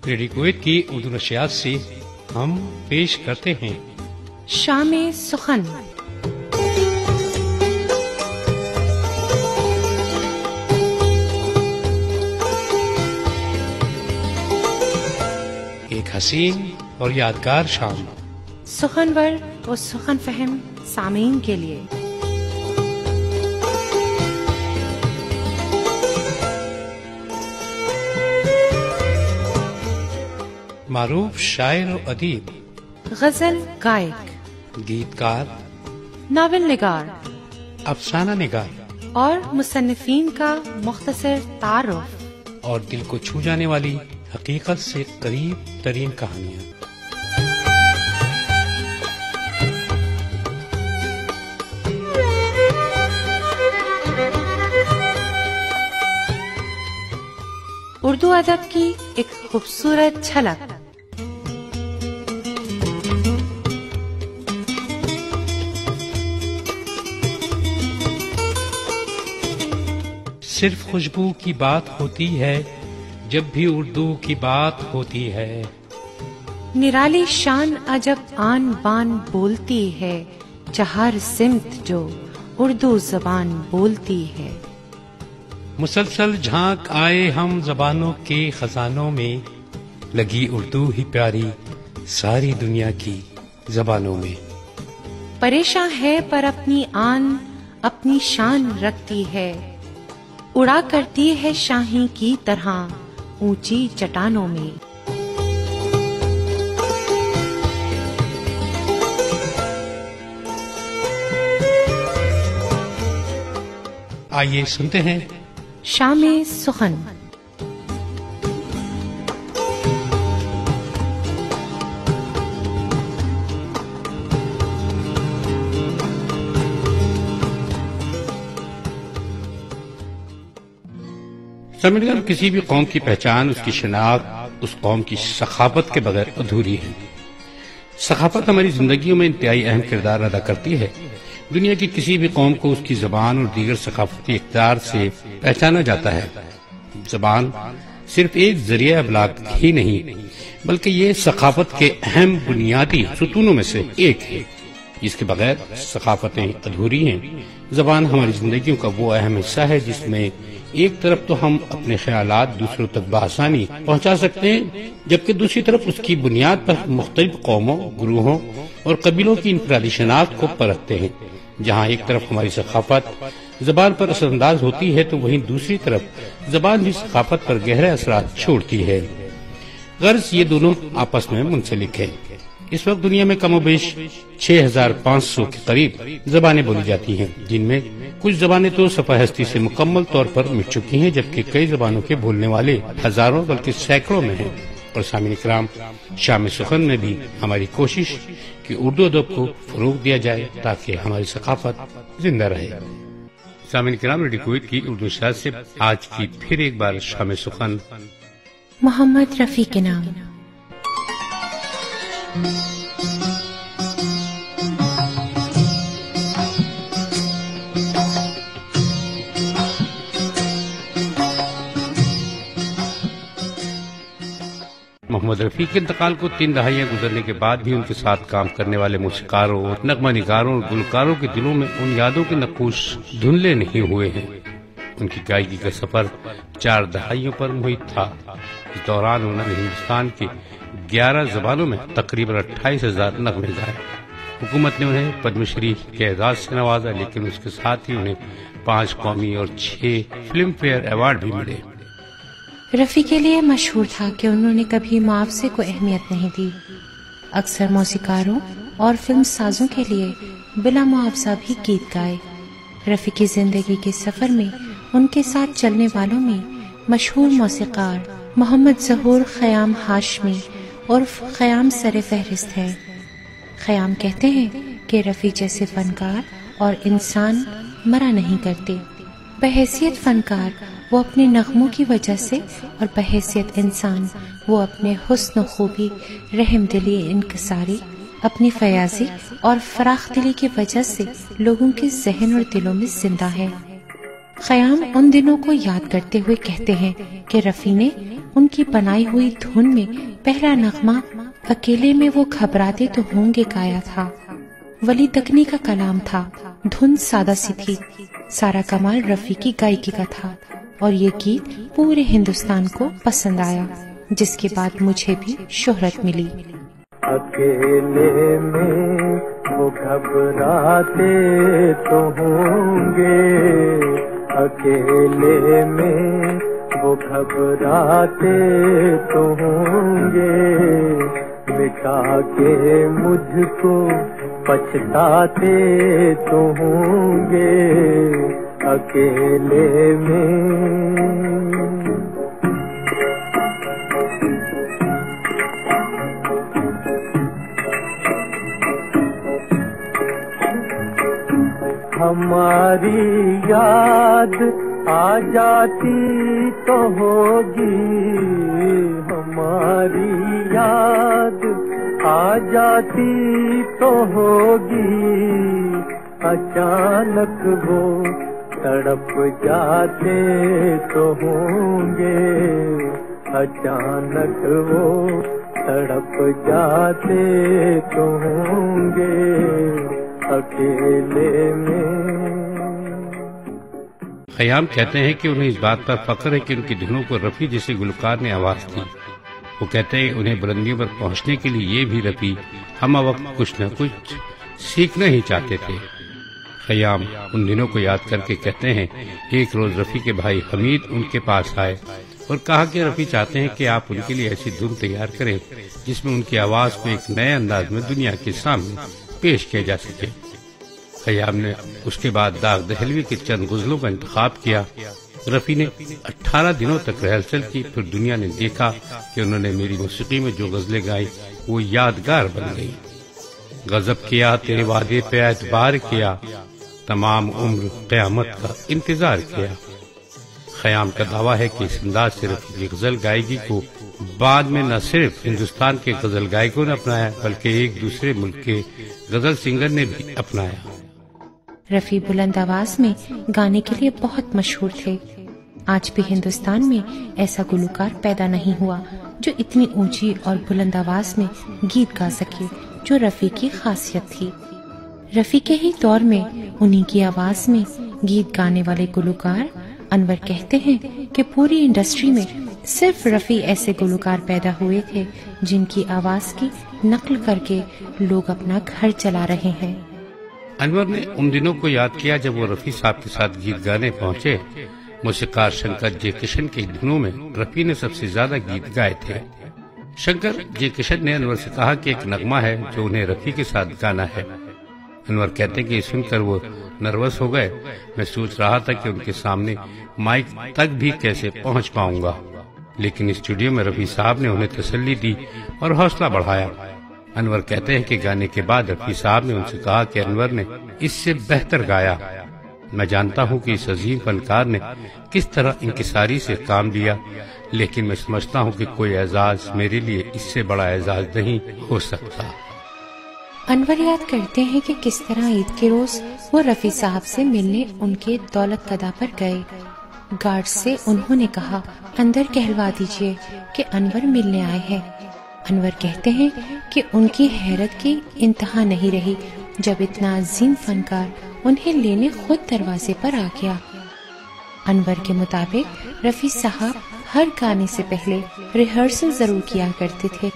Radio Kuwait की उर्दू नशियात से हम पेश करते हैं शामे सुखन। एक हसीन और यादगार शाम, सुखनवर और सुखन फहम सामीन के लिए। मारूफ शायर और अदीब, गजल गायक, गीतकार, नावल निगार अफसाना निगार और मुसन्निफीन का मुख्तसर तारुफ और दिल को छू जाने वाली हकीकत से करीब तरीन कहानियाँ। उर्दू अदब की एक खूबसूरत झलक। सिर्फ खुशबू की बात होती है जब भी उर्दू की बात होती है। निराली शान अजब आन बान बोलती है, चहार सिमत जो उर्दू जबान बोलती है। मुसलसल झांक आए हम जबानों के खजानों में, लगी उर्दू ही प्यारी सारी दुनिया की जबानों में। परेशान है पर अपनी आन अपनी शान रखती है, उड़ा करती है शाही की तरह ऊंची चट्टानों में। आइए सुनते हैं शामे सुखन। समझकर किसी भी कौम की पहचान उसकी शिनाख्त उस कौम की सखाफत के बगैर अधूरी है। सखाफत हमारी जिंदगियों में इंतहाई अहम किरदार अदा करती है। दुनिया की किसी भी कौम को उसकी जबान और दीगर सखाफती इक़्तिदार से पहचाना जाता है। जबान सिर्फ एक जरिया अबलाग ही नहीं, बल्कि ये सखाफत के अहम बुनियादी सुतूनों में से एक है, जिसके बगैर सखाफतें अधूरी हैं। जबान हमारी जिंदगियों का वो अहम हिस्सा है जिसमें एक तरफ तो हम अपने ख्यालात दूसरों तक बआसानी पहुंचा सकते हैं, जबकि दूसरी तरफ उसकी बुनियाद पर मुख्तलिफ कौमों, गुरूहों और कबीलों की इनफरादी शनाख्त को परखते हैं। जहाँ एक तरफ हमारी सखाफत जबान पर असरअंदाज होती है, तो वहीं दूसरी तरफ जबान भी सखाफत पर गहरे असरात छोड़ती है। गर्ज ये दोनों आपस में मुंसलिक है। इस वक्त दुनिया में कमोबेश 6500 के करीब जबानें बोली जाती हैं, जिनमें कुछ जबानें तो सफाहस्ती से मुकम्मल तौर पर मिट चुकी हैं, जबकि कई जबानों के बोलने वाले हजारों बल्कि सैकड़ों में हैं। और सामीन इकराम, शाम सुखन में भी हमारी कोशिश कि उर्दू अदब को फरोग दिया जाए ताकि हमारी सकाफत जिंदा रहे। सामीन इकराम, रेडियो कुवैत की उर्दू शायद से आज की फिर एक बार शाम सुखन मोहम्मद रफी के नाम। मोहम्मद रफी के इंतकाल को 3 दहाइयां गुजरने के बाद भी उनके साथ काम करने वाले मूसीकारों, नगमा निगारों और गुलकारों के दिलों में उन यादों के नक्कूश धुंधले नहीं हुए हैं। उनकी गायकी का सफर 4 दहाइयों पर मुहित था। इस दौरान उन्होंने हिंदुस्तान के 11 जबानों में तकरीबन 28,000 नगमे गाए। हुकूमत ने उन्हें पद्मश्री के एजाज से नवाजा, लेकिन उसके साथ ही उन्हें 5 कौमी और 6 फिल्म फेयर अवार्ड भी मिले। रफी के लिए मशहूर था कि उन्होंने कभी मुआवजे को अहमियत नहीं दी। अक्सर मौसीकारों और फिल्म साजों के लिए बिला मुआवजा भी गीत गाए। रफी की जिंदगी के सफर में उनके साथ चलने वालों में मशहूर मौसीकार मोहम्मद ज़हूर ख़याम हाशमी उर्फ ख़याम सरे फहरिस्त हैं। ख़याम कहते हैं कि रफी जैसे फनकार और इंसान मरा नहीं करते। बहैसियत फनकार वो अपने नगमों की वजह से और बहैसियत इंसान वो अपने हुस्न खूबी, रहम दिली, इनकिसारी, अपनी फयाजी और फराख दिली की वजह से लोगों के जहन और दिलों में जिंदा है। ख़याम उन दिनों को याद करते हुए कहते हैं कि रफ़ी ने उनकी बनाई हुई धुन में पहला नगमा अकेले में वो घबराते तो होंगे गाया था। वली दकनी का कलाम था, धुन सादा सी थी। सारा कमाल रफी की गायकी का था और ये गीत पूरे हिंदुस्तान को पसंद आया, जिसके बाद मुझे भी शोहरत मिली। अकेले में वो घबराते तो होंगे, अकेले में वो घबराते तो होंगे, मिटा के मुझको पछताते तो होंगे अकेले में। हमारी याद आ जाती तो होगी, हमारी याद आ जाती तो होगी, अचानक वो तड़प जाते तो होंगे, अचानक वो तड़प जाते तो होंगे अकेले में। खयाम कहते हैं कि उन्हें इस बात पर फख्र है कि उनकी धुनों को रफी जैसे गुलकार ने आवाज दी। वो कहते हैं उन्हें बुलंदियों पर पहुंचने के लिए ये भी रफी हम वक्त कुछ न कुछ सीखना ही चाहते थे। खयाम उन दिनों को याद करके कहते हैं, एक रोज रफी के भाई हमीद उनके पास आए और कहा कि रफी चाहते हैं कि आप उनके लिए ऐसी धुन तैयार करें जिसमें उनकी आवाज को एक नए अंदाज में दुनिया के सामने पेश किया जा सके। खयाम ने उसके बाद दाग दहलवी के चंद गुजलों का इंतखाब किया। रफी ने 18 दिनों तक रिहर्सल की, फिर दुनिया ने देखा कि उन्होंने मेरी मौसीकी में जो गजलें गाई वो यादगार बन गई। गजब किया तेरे वादे पे एतबार किया, तमाम उम्र क़यामत का इंतजार किया। खयाम का दावा है कि इस अंदाज से रफी की गजल गायकी को बाद में न सिर्फ हिंदुस्तान के गजल गायकों ने अपनाया बल्कि एक दूसरे मुल्क के गजल सिंगर ने भी अपनाया। रफी बुलंद आवाज में गाने के लिए बहुत मशहूर थे। आज भी हिंदुस्तान में ऐसा गुलकार पैदा नहीं हुआ जो इतनी ऊंची और बुलंद आवाज में गीत गा सके, जो रफी की खासियत थी। रफी के ही दौर में उन्हीं की आवाज में गीत गाने वाले गुलकार अनवर कहते हैं कि पूरी इंडस्ट्री में सिर्फ रफी ऐसे गुलकार पैदा हुए थे जिनकी आवाज की नकल करके लोग अपना घर चला रहे हैं। अनवर ने उन दिनों को याद किया जब वो रफी साहब के साथ गीत गाने पहुंचे। मौसीकार शंकर जे किशन की धुनों में रफी ने सबसे ज्यादा गीत गाए थे। शंकर जे किशन ने अनवर से कहा कि एक नगमा है जो उन्हें रफी के साथ गाना है। अनवर कहते कि सुनकर वो नर्वस हो गए। मैं सोच रहा था कि उनके सामने माइक तक भी कैसे पहुंच पाऊंगा, लेकिन स्टूडियो में रफी साहब ने उन्हें तसल्ली दी और हौसला बढ़ाया। अनवर कहते हैं कि गाने के बाद रफी साहब ने उनसे कहा कि अनवर ने इससे बेहतर गाया। मैं जानता हूं कि इस अजीम फनकार ने किस तरह इंकिसारी से काम लिया, लेकिन मैं समझता हूं कि कोई एजाज मेरे लिए इससे बड़ा एजाज नहीं हो सकता। अनवर याद करते हैं कि किस तरह ईद के रोज वो रफी साहब से मिलने उनके दौलत कदा पर गए। गार्ड से उन्होंने कहा, अंदर कहलवा दीजिए कि अनवर मिलने आए हैं। अनवर कहते हैं कि उनकी हैरत की इंतहा नहीं रही जब इतना अजीम फनकार उन्हें लेने खुद दरवाजे पर आ गया। अनवर के मुताबिक रफी साहब हर गाने से पहले रिहर्सल जरूर किया करते थे।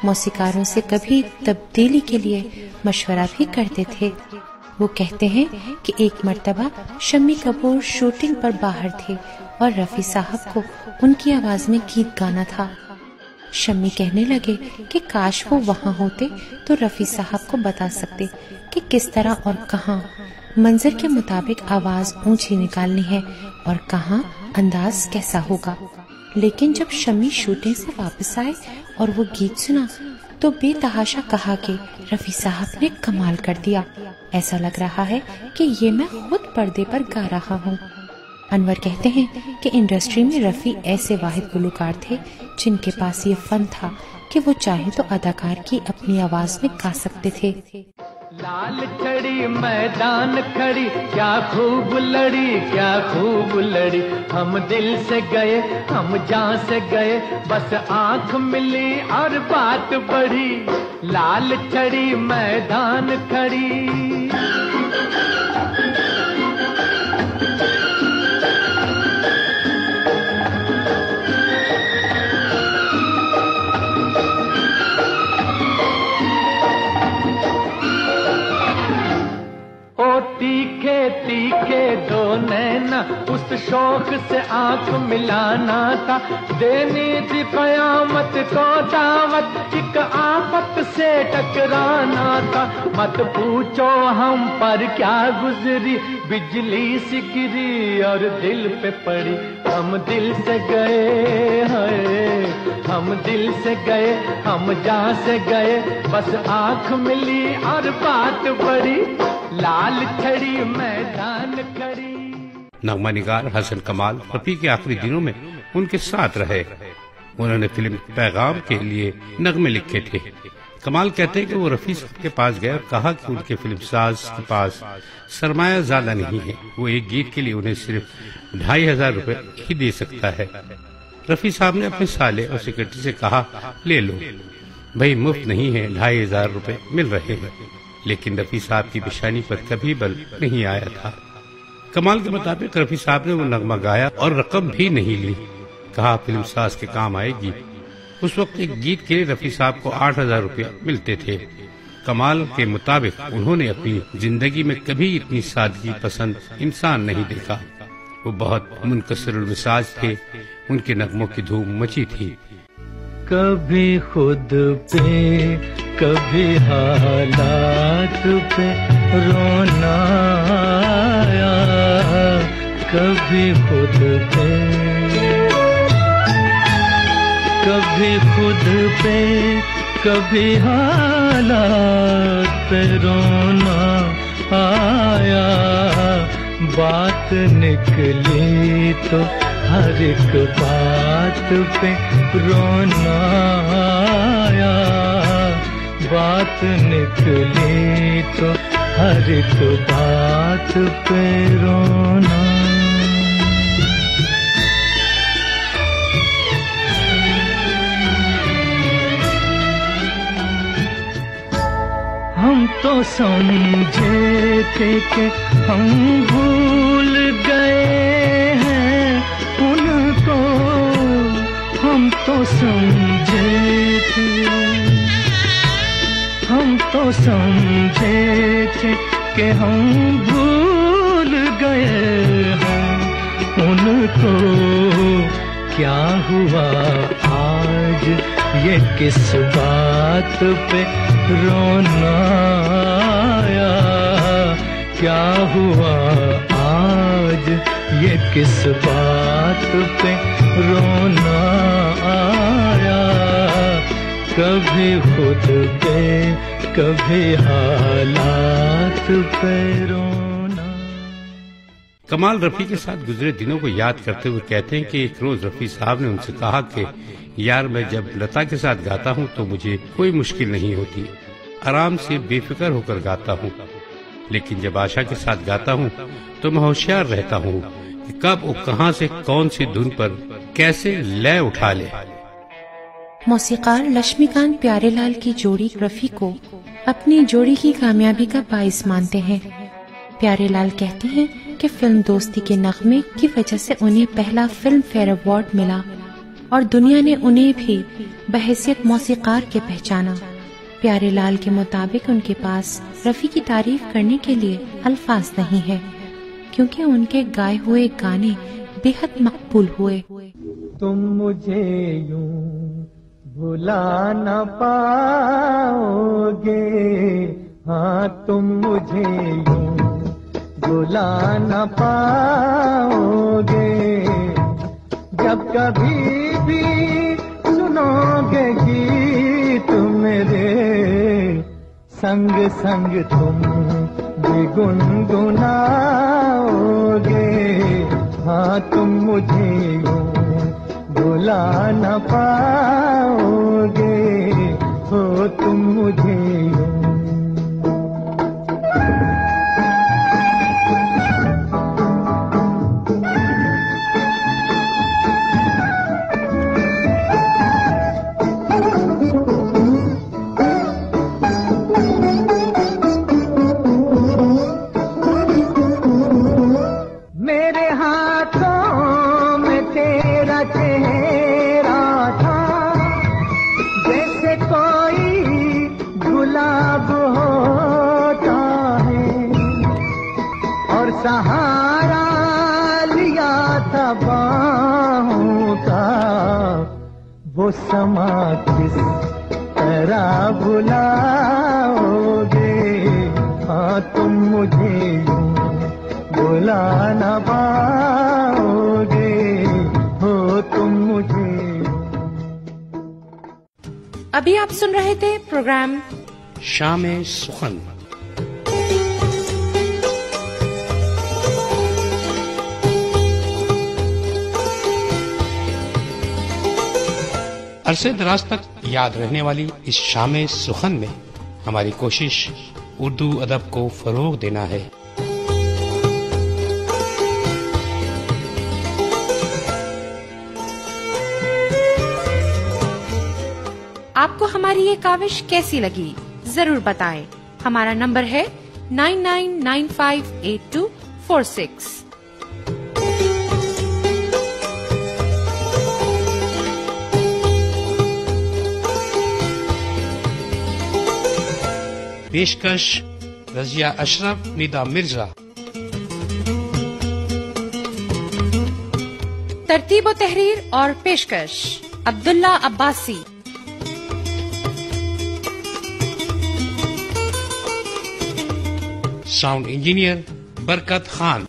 मौसीकारों से कभी तब्दीली के लिए मशवरा भी करते थे। वो कहते हैं कि एक मर्तबा शम्मी कपूर शूटिंग पर बाहर थे और रफी साहब को उनकी आवाज में गीत गाना था। शम्मी कहने लगे कि काश वो वहाँ होते तो रफी साहब को बता सकते कि किस तरह और कहाँ मंजर के मुताबिक आवाज ऊंची निकालनी है और कहाँ अंदाज कैसा होगा। लेकिन जब शम्मी शूटिंग से वापस आए और वो गीत सुना तो बेतहाशा कहा कि रफी साहब ने कमाल कर दिया। ऐसा लग रहा है कि ये मैं खुद पर्दे पर गा रहा हूँ। अनवर कहते हैं कि इंडस्ट्री में रफी ऐसे वाहिद गुलकार थे जिनके पास ये फन था कि वो चाहे तो अदाकार की अपनी आवाज में गा सकते थे। लाल छड़ी मैदान खड़ी, क्या खूब लड़ी, क्या खूब लड़ी। हम दिल से गए, हम जान से गए, बस आंख मिली और बात बढ़ी। लाल छड़ी मैदान खड़ी। तीखे तीखे दो नैना, उस शौक से आंख मिलाना था। देनी थी कयामत को दावत, एक आफत से टकराना था। मत पूछो हम पर क्या गुजरी, बिजली सी गिरी और दिल पे पड़ी। हम दिल से गए हैं, हम दिल से गए, हम जहाँ से गए, बस आंख मिली और बात बढ़ी। लाल छड़ी मैदान खड़ी। नगमा निगार हसन कमाल रफी के आखिरी दिनों में उनके साथ रहे। उन्होंने फिल्म पैगाम के लिए नगमे लिखे थे। कमाल कहते हैं कि वो रफी साहब के पास गए और कहा कि उनके फिल्मसाज के पास सरमाया ज्यादा नहीं है, वो एक गीत के लिए उन्हें सिर्फ 2500 रुपए ही दे सकता है। रफी साहब ने अपने साले और सेक्रेटरी से कहा, ले लो भाई, मुफ्त नहीं है, 2500 रुपए मिल रहे हैं। लेकिन रफी साहब की पेशानी पर कभी बल नहीं आया था। कमाल के मुताबिक रफी साहब ने वो नगमा गाया और रकम भी नहीं ली। कहा फिल्मसाज के काम आएगी। उस वक्त एक गीत के लिए रफी साहब को 8000 रुपया मिलते थे। कमाल के मुताबिक उन्होंने अपनी जिंदगी में कभी इतनी सादगी पसंद इंसान नहीं देखा। वो बहुत मुनकसरुल मिजाज थे, उनके नगमों की धूम मची थी। कभी खुद पे, कभी हालात पे रोना आया, कभी खुद पे, कभी खुद पे, कभी हालात पे रोना आया। बात निकली तो हर एक बात पे रोना आया। बात निकली तो हर एक बात पे रोना। हम तो समझे थे कि हम भूल गए हैं उनको, हम तो समझे थे, हम तो समझे थे कि हम भूल गए हैं उनको। क्या हुआ आज ये किस बात पे रोना आया? क्या हुआ आज ये किस बात पे रोना आया? कभी खुद पे, कभी हालात पे रोना। कमाल रफी के साथ गुजरे दिनों को याद करते हुए कहते हैं कि एक रोज रफी साहब ने उनसे कहा कि यार, मैं जब लता के साथ गाता हूँ तो मुझे कोई मुश्किल नहीं होती, आराम से बेफिक्र होकर गाता हूँ। लेकिन जब आशा के साथ गाता हूँ तो मैं होशियार रहता हूँ कि कब वो कहाँ से कौन सी धुन पर कैसे लय उठा ले। मौसीकार लक्ष्मीकांत प्यारेलाल की जोड़ी रफी को अपनी जोड़ी की कामयाबी का बाइस मानते हैं। प्यारेलाल कहते हैं कि फिल्म दोस्ती के नगमे की वजह से उन्हें पहला फिल्म फेयर अवार्ड मिला और दुनिया ने उन्हें भी बहैसियत मौसीकार के पहचाना। प्यारेलाल के मुताबिक उनके पास रफी की तारीफ करने के लिए अल्फाज नहीं है, क्योंकि उनके गाए हुए गाने बेहद मकबूल हुए। तुम मुझे यूं भुला न पाओगे, हाँ तुम मुझे यूं भुला न पाओगे। जब कभी भी सुनोगे गीत मेरे, संग संग तुम भी गुनगुनाओगे। हाँ तुम मुझे यूं भुला न पाओगे, हो तुम मुझे यूं। चेहरा था, जैसे कोई गुलाब होता है, और सहारा लिया था बाहों का, वो समा किस तरह बुलाओगे, हाँ तुम मुझे यूं बुला न पाओगे, हो तुम मुझे। अभी आप सुन रहे थे प्रोग्राम शाम सुखन। अरसे दराज तक याद रहने वाली इस शाम सुखन में हमारी कोशिश उर्दू अदब को फरोग देना है। आपको हमारी ये काविश कैसी लगी जरूर बताएं। हमारा नंबर है 99958246। पेशकश रजिया अशरफ, निदा मिर्जा। तरतीब व तहरीर और पेशकश अब्दुल्ला अब्बासी। साउंड इंजीनियर बरकत खान।